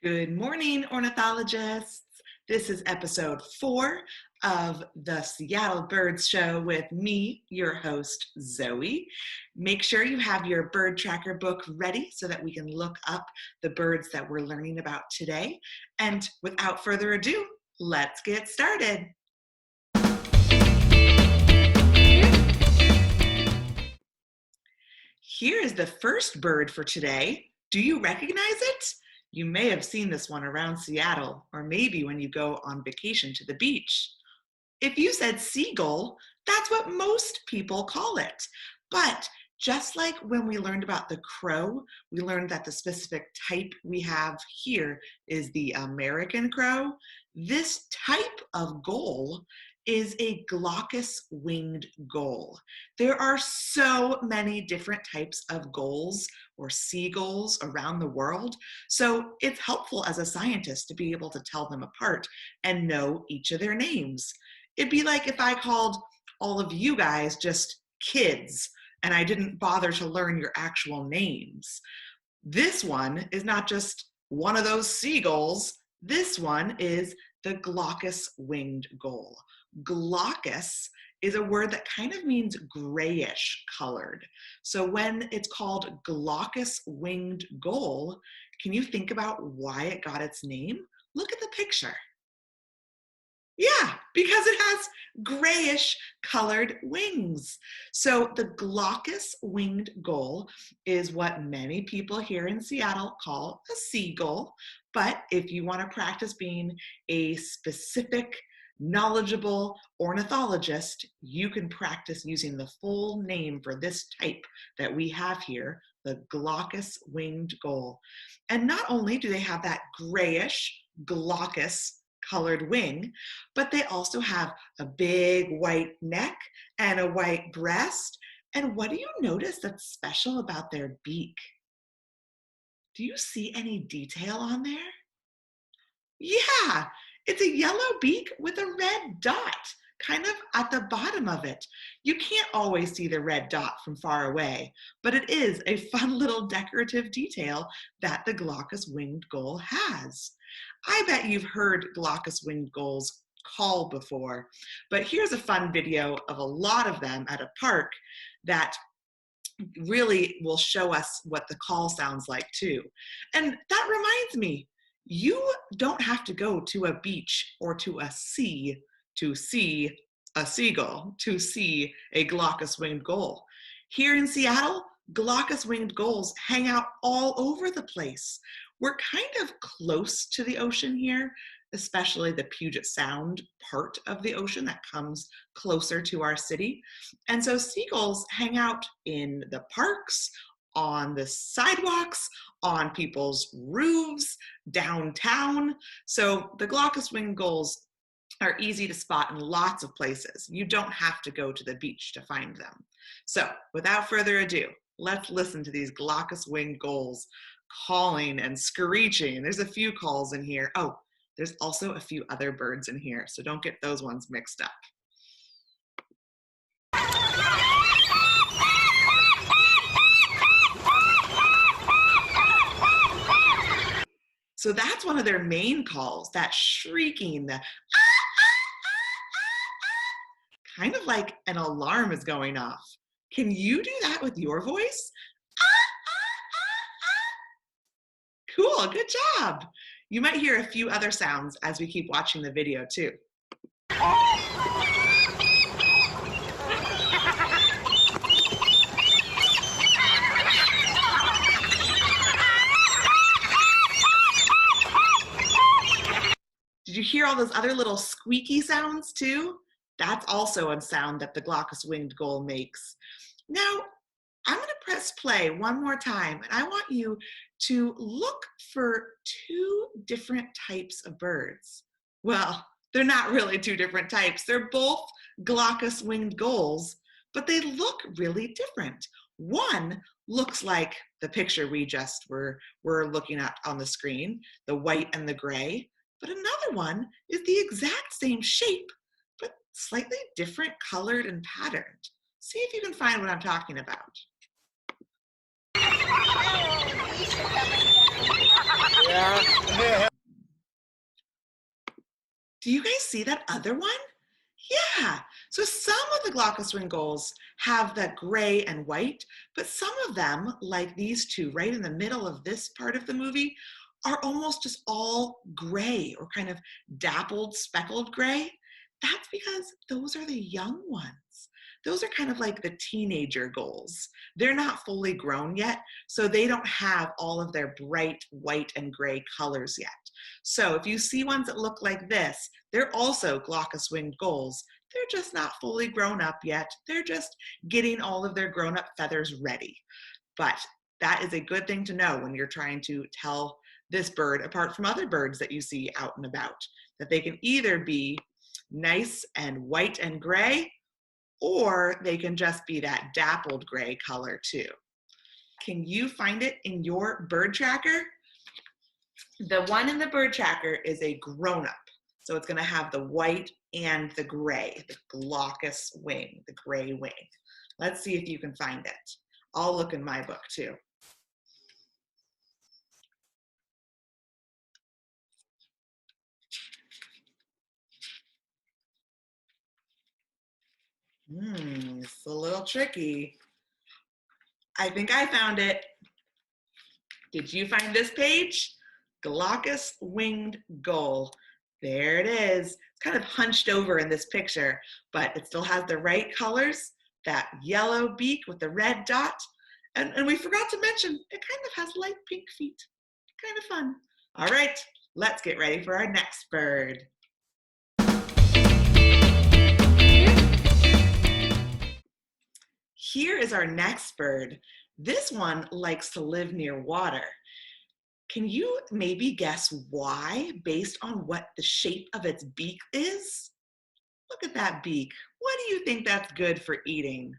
Good morning, ornithologists. This is episode 4 of the Seattle Birds Show with me, your host, Zoe. Make sure you have your bird tracker book ready so that we can look up the birds that we're learning about today. And without further ado, let's get started. Here is the first bird for today. Do you recognize it? You may have seen this one around Seattle, or maybe when you go on vacation to the beach. If you said seagull, that's what most people call it. But just like when we learned about the crow, we learned that the specific type we have here is the American crow. This type of gull is a glaucous-winged gull. There are so many different types of gulls or seagulls around the world, so it's helpful as a scientist to be able to tell them apart and know each of their names. It'd be like if I called all of you guys just kids and I didn't bother to learn your actual names. This one is not just one of those seagulls. This one is the glaucous-winged gull. Glaucous is a word that kind of means grayish colored. So when it's called glaucous-winged gull, can you think about why it got its name? Look at the picture. Yeah, because it has grayish colored wings. So the glaucous-winged gull is what many people here in Seattle call a seagull. But if you want to practice being a specific, knowledgeable ornithologist, you can practice using the full name for this type that we have here, the glaucous-winged gull. And not only do they have that grayish, glaucous colored wing, but they also have a big white neck and a white breast. And what do you notice that's special about their beak? Do you see any detail on there? Yeah, it's a yellow beak with a red dot kind of at the bottom of it. You can't always see the red dot from far away, but it is a fun little decorative detail that the glaucous-winged gull has. I bet you've heard glaucous-winged gulls call before, but here's a fun video of a lot of them at a park that really will show us what the call sounds like too. And that reminds me, you don't have to go to a beach or to a sea to see a seagull, to see a glaucous-winged gull. Here in Seattle, glaucous-winged gulls hang out all over the place. We're kind of close to the ocean here, especially the Puget Sound part of the ocean that comes closer to our city. And so seagulls hang out in the parks, on the sidewalks, on people's roofs, downtown. So the glaucous-winged gulls are easy to spot in lots of places. You don't have to go to the beach to find them. So without further ado, let's listen to these glaucous-winged gulls calling and screeching. There's a few calls in here. Oh, there's also a few other birds in here, so don't get those ones mixed up. So that's one of their main calls, that shrieking, the kind of like an alarm is going off. Can you do that with your voice? Cool, good job. You might hear a few other sounds as we keep watching the video too. Did you hear all those other little squeaky sounds too? That's also a sound that the glaucous-winged gull makes. Now, I'm going to press play one more time, and I want you to look for two different types of birds. Well, they're not really two different types. They're both glaucous-winged gulls, but they look really different. One looks like the picture we just were looking at on the screen, the white and the gray, but another one is the exact same shape, but slightly different colored and patterned. See if you can find what I'm talking about. Yeah, Do you guys see that other one? Yeah, so some of the glaucous-winged gulls have that gray and white, but some of them, like these two right in the middle of this part of the movie, are almost just all gray or kind of dappled, speckled gray. That's because those are the young ones. Those are kind of like the teenager gulls. They're not fully grown yet, so they don't have all of their bright white and gray colors yet. So if you see ones that look like this, they're also glaucous-winged gulls. They're just not fully grown up yet. They're just getting all of their grown-up feathers ready. But that is a good thing to know when you're trying to tell this bird apart from other birds that you see out and about, that they can either be nice and white and gray, or they can just be that dappled gray color too. Can you find it in your bird tracker? The one in the bird tracker is a grown-up. So it's gonna have the white and the gray, the glaucous wing, the gray wing. Let's see if you can find it. I'll look in my book too. It's a little tricky. I think I found it. Did you find this page? Glaucous-winged gull. There it is. It's kind of hunched over in this picture, but it still has the right colors, that yellow beak with the red dot. And we forgot to mention, it kind of has light pink feet. Kind of fun. All right, let's get ready for our next bird. Here is our next bird. This one likes to live near water. Can you maybe guess why, based on what the shape of its beak is? Look at that beak. What do you think that's good for eating?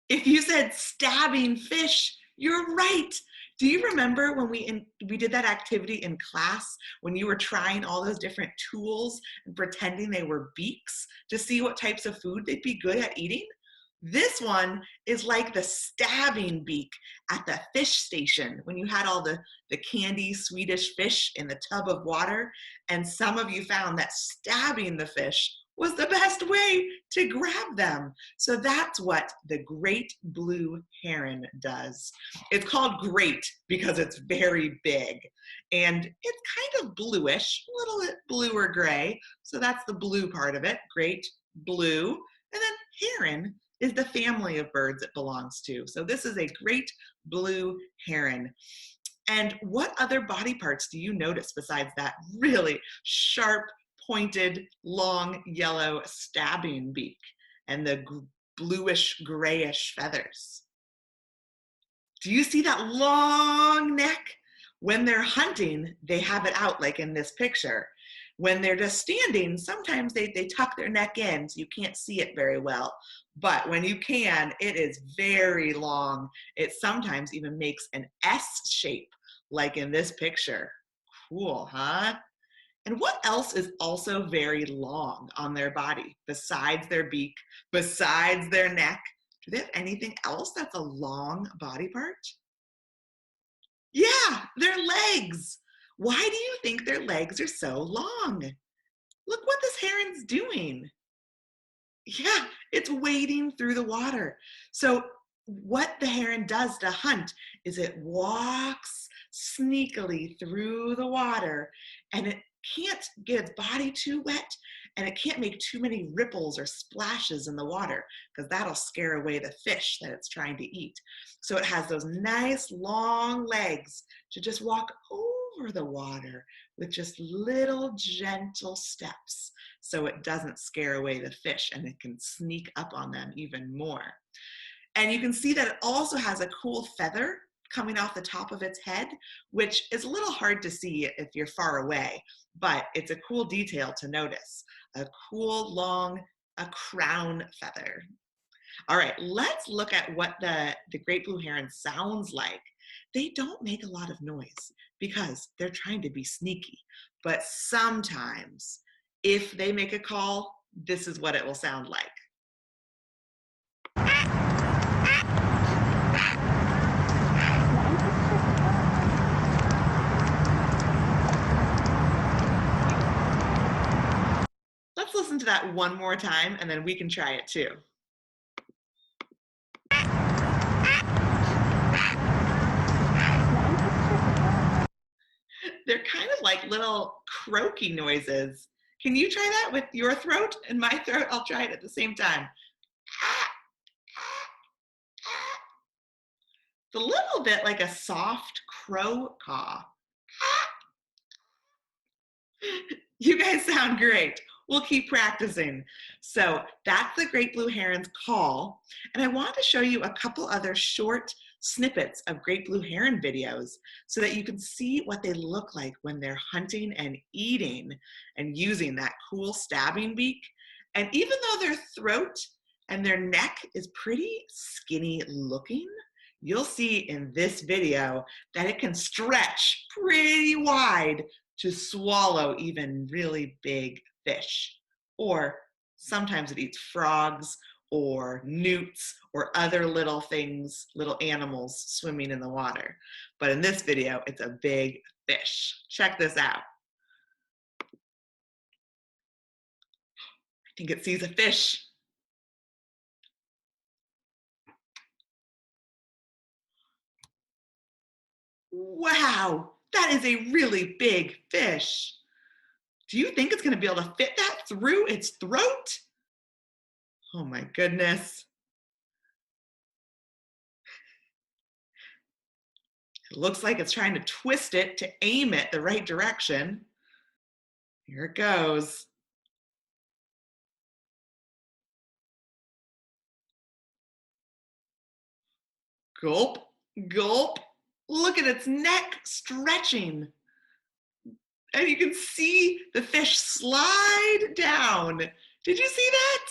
If you said stabbing fish, you're right. Do you remember when we did that activity in class when you were trying all those different tools and pretending they were beaks to see what types of food they'd be good at eating? This one is like the stabbing beak at the fish station when you had all the candy Swedish fish in the tub of water, and some of you found that stabbing the fish was the best way to grab them. So that's what the great blue heron does. It's called great because it's very big, and it's kind of bluish, a little bit blue or gray. So that's the blue part of it, great blue. And then heron is the family of birds it belongs to. So this is a great blue heron. And what other body parts do you notice besides that really sharp, pointed, long, yellow stabbing beak and the bluish, grayish feathers? Do you see that long neck? When they're hunting, they have it out like in this picture. When they're just standing, sometimes they tuck their neck in so you can't see it very well. But when you can, it is very long. It sometimes even makes an S shape, like in this picture. Cool, huh? And what else is also very long on their body besides their beak, besides their neck? Do they have anything else that's a long body part? Yeah, their legs. Why do you think their legs are so long? Look what this heron's doing. Yeah, it's wading through the water. So what the heron does to hunt is it walks sneakily through the water, and it can't get its body too wet, and it can't make too many ripples or splashes in the water because that'll scare away the fish that it's trying to eat. So it has those nice long legs to just walk over the water with just little gentle steps so it doesn't scare away the fish and it can sneak up on them even more. And you can see that it also has a cool feather coming off the top of its head, which is a little hard to see if you're far away, but it's a cool detail to notice. A cool, long, a crown feather. All right, let's look at what the great blue heron sounds like. They don't make a lot of noise because they're trying to be sneaky, but sometimes if they make a call, this is what it will sound like. to that one more time and then we can try it too. They're kind of like little croaky noises. Can you try that with your throat and my throat? I'll try it at the same time. It's a little bit like a soft crow caw. You guys sound great. We'll keep practicing. So that's the great blue heron's call. And I want to show you a couple other short snippets of great blue heron videos so that you can see what they look like when they're hunting and eating and using that cool stabbing beak. And even though their throat and their neck is pretty skinny looking, you'll see in this video that it can stretch pretty wide to swallow even really big fish. Or sometimes it eats frogs or newts or other little things, little animals swimming in the water. But in this video, it's a big fish. Check this out. I think it sees a fish. Wow, that is a really big fish. Do you think it's going to be able to fit that through its throat? Oh my goodness. It looks like it's trying to twist it to aim it the right direction. Here it goes. Gulp, gulp. Look at its neck stretching. And you can see the fish slide down. Did you see that?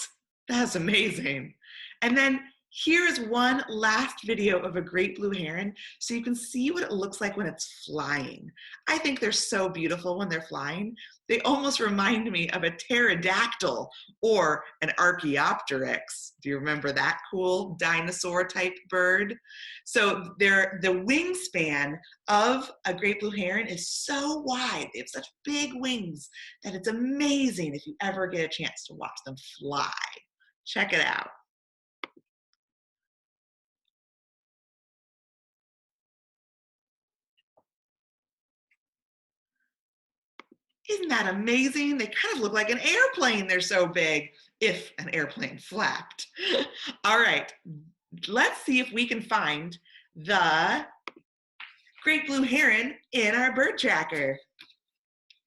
That's amazing. And then here's one last video of a great blue heron so you can see what it looks like when it's flying. I think they're so beautiful when they're flying. They almost remind me of a pterodactyl or an Archaeopteryx. Do you remember that cool dinosaur type bird? So the wingspan of a great blue heron is so wide. They have such big wings that it's amazing if you ever get a chance to watch them fly. Check it out. Isn't that amazing? They kind of look like an airplane. They're so big, if an airplane flapped. All right, let's see if we can find the great blue heron in our bird tracker.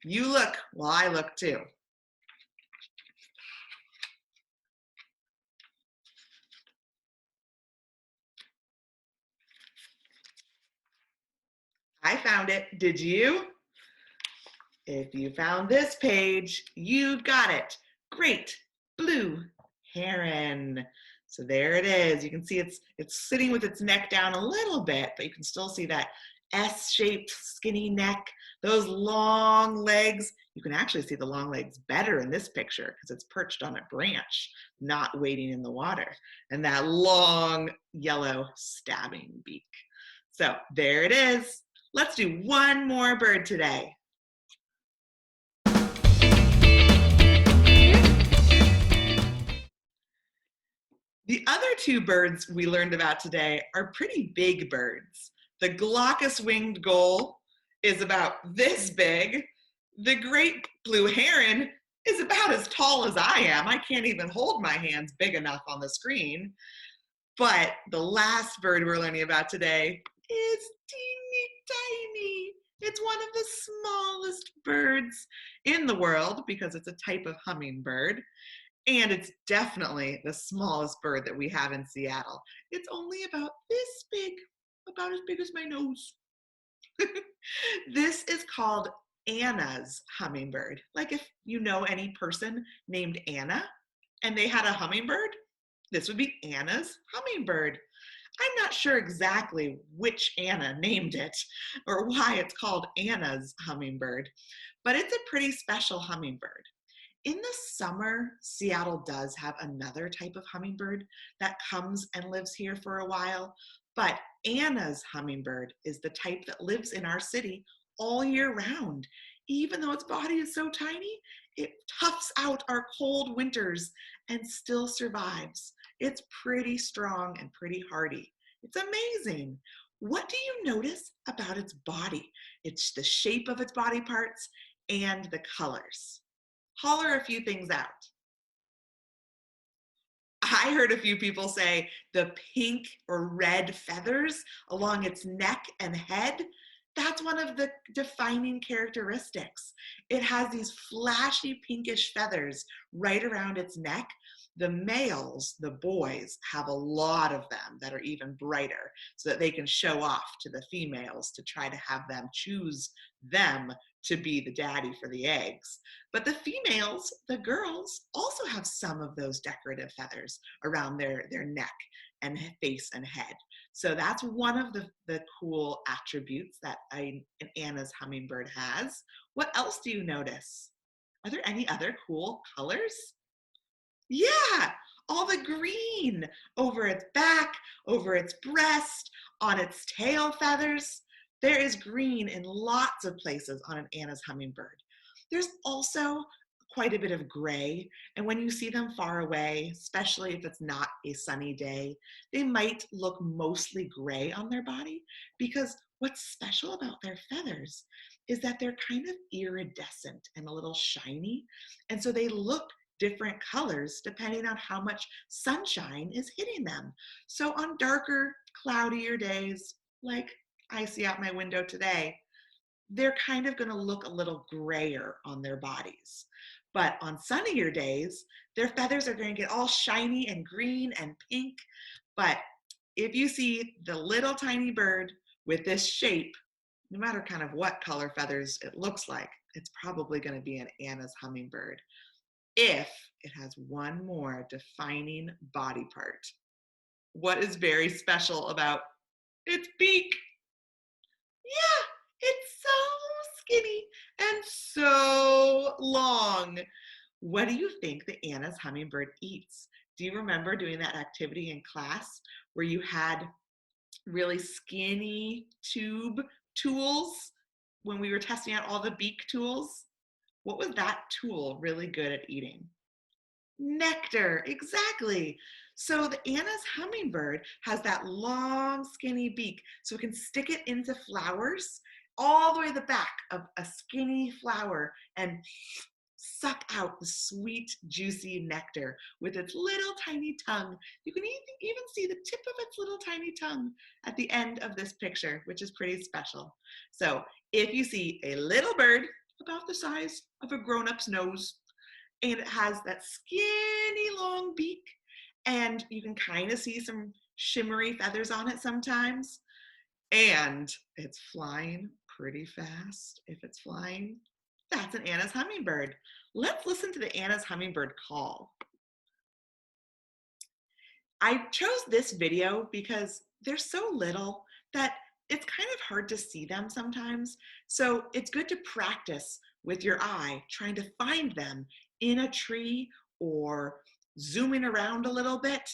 You look while I look too. I found it. Did you? If you found this page, you got it. Great blue heron. So there it is. You can see it's sitting with its neck down a little bit, but you can still see that S-shaped skinny neck, those long legs. You can actually see the long legs better in this picture because it's perched on a branch, not wading in the water. And that long yellow stabbing beak. So there it is. Let's do one more bird today. The other two birds we learned about today are pretty big birds. The Glaucous-Winged gull is about this big. The great blue heron is about as tall as I am. I can't even hold my hands big enough on the screen. But the last bird we're learning about today is teeny tiny. It's one of the smallest birds in the world because it's a type of hummingbird. And it's definitely the smallest bird that we have in Seattle. It's only about this big, about as big as my nose. This is called Anna's hummingbird. Like if you know any person named Anna and they had a hummingbird, this would be Anna's hummingbird. I'm not sure exactly which Anna named it or why it's called Anna's hummingbird, but it's a pretty special hummingbird. In the summer, Seattle does have another type of hummingbird that comes and lives here for a while, but Anna's hummingbird is the type that lives in our city all year round. Even though its body is so tiny, it toughs out our cold winters and still survives. It's pretty strong and pretty hardy. It's amazing. What do you notice about its body? It's the shape of its body parts and the colors. Holler a few things out. I heard a few people say the pink or red feathers along its neck and head. That's one of the defining characteristics. It has these flashy pinkish feathers right around its neck. The males, the boys, have a lot of them that are even brighter so that they can show off to the females to try to have them choose them to be the daddy for the eggs. But the females, the girls, also have some of those decorative feathers around their neck and face and head. So that's one of the cool attributes that an Anna's hummingbird has. What else do you notice? Are there any other cool colors? Yeah, all the green over its back, over its breast, on its tail feathers. There is green in lots of places on an Anna's hummingbird. There's also quite a bit of gray, and when you see them far away, especially if it's not a sunny day, they might look mostly gray on their body because what's special about their feathers is that they're kind of iridescent and a little shiny, and so they look different colors depending on how much sunshine is hitting them. So on darker, cloudier days, like I see out my window today, they're kind of going to look a little grayer on their bodies. But on sunnier days, their feathers are going to get all shiny and green and pink. But if you see the little tiny bird with this shape, no matter kind of what color feathers it looks like, it's probably going to be an Anna's hummingbird if it has one more defining body part. What is very special about its beak? Yeah, it's so skinny and so long. What do you think the Anna's hummingbird eats? Do you remember doing that activity in class where you had really skinny tube tools when we were testing out all the beak tools? What was that tool really good at eating? Nectar, exactly. So the Anna's hummingbird has that long, skinny beak, so it can stick it into flowers all the way to the back of a skinny flower and suck out the sweet, juicy nectar with its little tiny tongue. You can even see the tip of its little tiny tongue at the end of this picture, which is pretty special. So if you see a little bird about the size of a grown-up's nose, and it has that skinny long beak, and you can kind of see some shimmery feathers on it sometimes, and it's flying pretty fast. If it's flying, that's an Anna's hummingbird. Let's listen to the Anna's hummingbird call. I chose this video because they're so little that it's kind of hard to see them sometimes. So it's good to practice with your eye, trying to find them in a tree or zooming around a little bit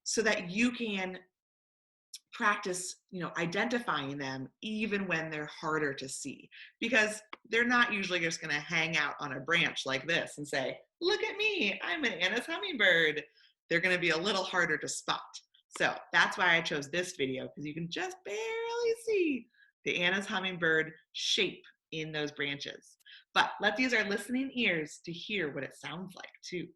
so that you can practice, identifying them even when they're harder to see, because they're not usually just going to hang out on a branch like this and say, look at me, I'm an Anna's hummingbird. They're going to be a little harder to spot. So that's why I chose this video, because you can just barely see the Anna's hummingbird shape in those branches. But let's use our listening ears to hear what it sounds like too.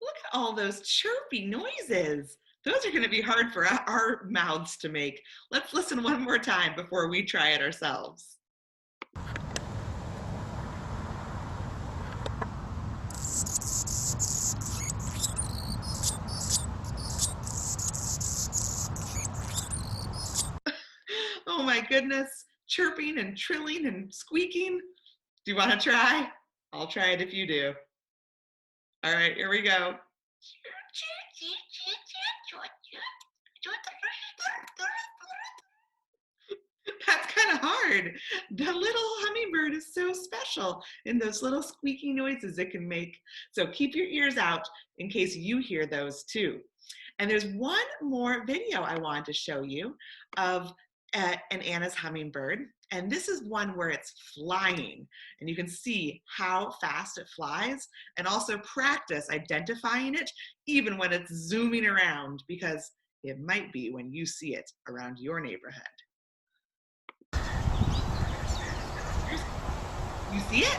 Look at all those chirpy noises. Those are going to be hard for our mouths to make. Let's listen one more time before we try it ourselves. Oh my goodness, chirping and trilling and squeaking. Do you want to try? I'll try it if you do. All right, here we go. That's kind kind of hard. The little hummingbird is so special in those little squeaky noises it can make. So keep your ears out in case you hear those too. And there's one more video I wanted to show you of an Anna's hummingbird. And this is one where it's flying. And you can see how fast it flies and also practice identifying it even when it's zooming around, because it might be when you see it around your neighborhood. You see it?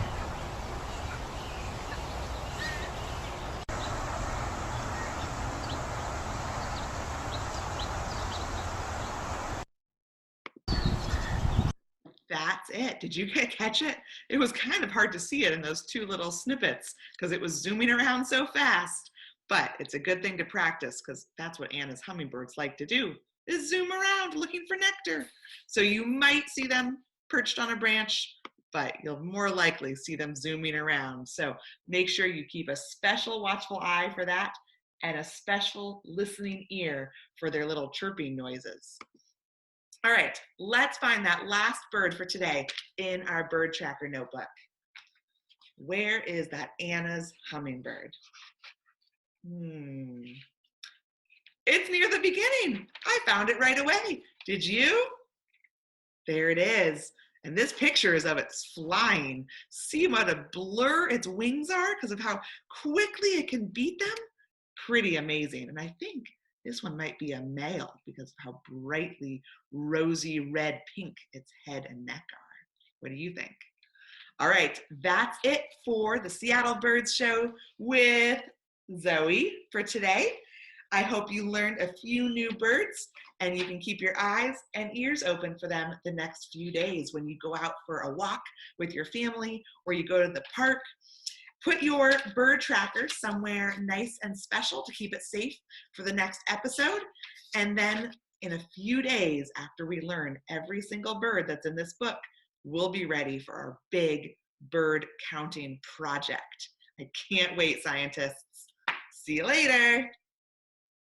That's it. Did you catch it? It was kind of hard to see it in those two little snippets because it was zooming around so fast. But it's a good thing to practice because that's what Anna's hummingbirds like to do, is zoom around looking for nectar. So you might see them perched on a branch, but you'll more likely see them zooming around. So make sure you keep a special watchful eye for that and a special listening ear for their little chirping noises. All right, let's find that last bird for today in our bird tracker notebook. Where is that Anna's hummingbird? It's near the beginning. I found it right away. Did you? There it is. And this picture is of it flying. See what a blur its wings are because of how quickly it can beat them? Pretty amazing. And I think this one might be a male because of how brightly rosy red pink its head and neck are. What do you think? All right, that's it for the Seattle Birds Show with Zoe for today. I hope you learned a few new birds and you can keep your eyes and ears open for them the next few days when you go out for a walk with your family or you go to the park. Put your bird tracker somewhere nice and special to keep it safe for the next episode. And then in a few days after we learn every single bird that's in this book, we'll be ready for our big bird counting project. I can't wait, scientists. See you later.